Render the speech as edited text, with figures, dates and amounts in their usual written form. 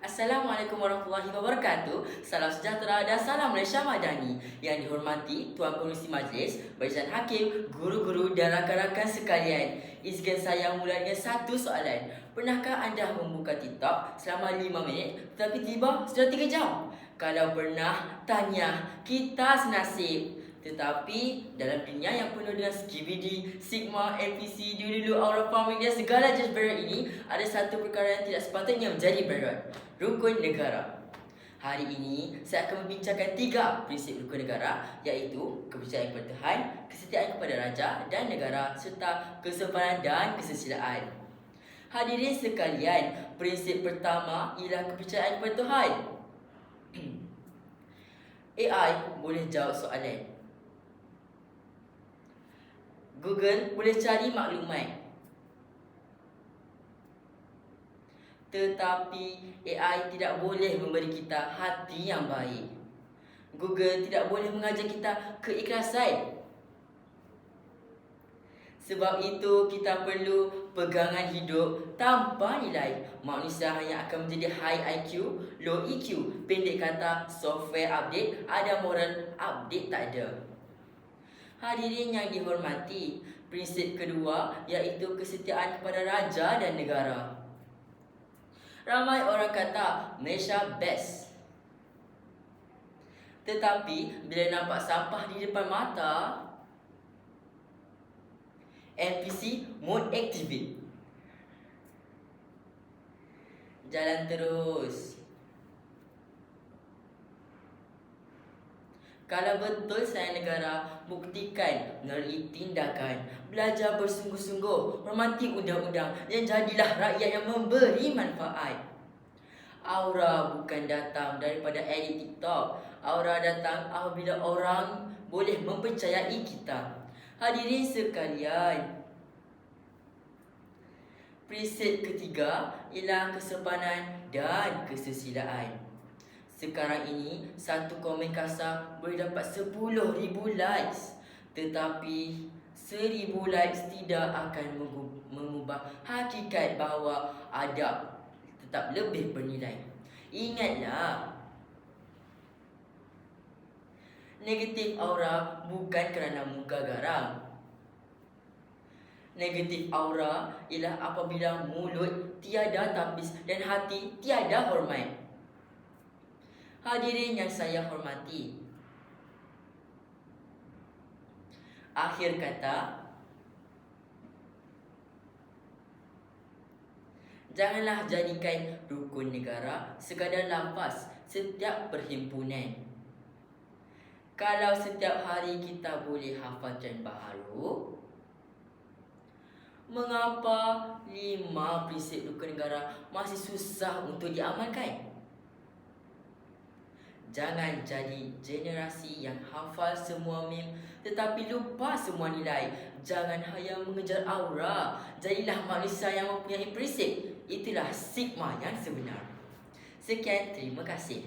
Assalamualaikum warahmatullahi wabarakatuh. Salam sejahtera dan salam Malaysia Madani. Yang dihormati Tuan Pengerusi Majlis, Barisan Hakim, guru-guru dan rakan-rakan sekalian. Izinkan saya mula dengan satu soalan. Pernahkah anda membuka TikTok selama 5 minit tetapi tiba sudah 3 jam? Kalau pernah, tanya, kita senasib. Tetapi dalam dunia yang penuh dengan skibidi, sigma, NPC, dulu aura farming dan segala jenis barat ini, ada satu perkara yang tidak sepatutnya menjadi barat: rukun negara. Hari ini saya akan membincangkan 3 prinsip rukun negara, iaitu kepercayaan kepada Tuhan, kesetiaan kepada raja dan negara, serta kesopanan dan kesusilaan. Hadirin sekalian, prinsip pertama ialah kepercayaan kepada Tuhan. AI boleh jawab soalan. Google boleh cari maklumat. Tetapi AI tidak boleh memberi kita hati yang baik. Google tidak boleh mengajar kita keikhlasan. Sebab itu kita perlu pegangan hidup tanpa nilai. Manusia hanya akan menjadi high IQ, low EQ. Pendek kata, software update ada, moral update tak ada. Hadirin yang dihormati, prinsip kedua iaitu kesetiaan kepada raja dan negara. Ramai orang kata Malaysia best. Tetapi bila nampak sampah di depan mata, NPC mode activate. Jalan terus. Kalau betul saya negara, buktikan melalui tindakan. Belajar bersungguh-sungguh, hormati undang-undang dan jadilah rakyat yang memberi manfaat. Aura bukan datang daripada edit TikTok. Aura datang apabila orang boleh mempercayai kita. Hadirin sekalian, prinsip ketiga ialah kesopanan dan kesusilaan. Sekarang ini, satu komen kasar boleh dapat 10,000 likes. Tetapi 1,000 likes tidak akan mengubah hakikat bahawa adab tetap lebih bernilai. Ingatlah, negatif aura bukan kerana muka garang. Negatif aura ialah apabila mulut tiada tapis dan hati tiada hormat. Hadirin yang saya hormati, akhir kata, janganlah jadikan rukun negara sekadar lafaz setiap perhimpunan. Kalau setiap hari kita boleh hafal term baharu, mengapa 5 prinsip rukun negara masih susah untuk diamalkan? Jangan jadi generasi yang hafal semua meme tetapi lupa semua nilai. Jangan hanya mengejar aura. Jadilah manusia yang mempunyai prinsip. Itulah sigma yang sebenar. Sekian, terima kasih.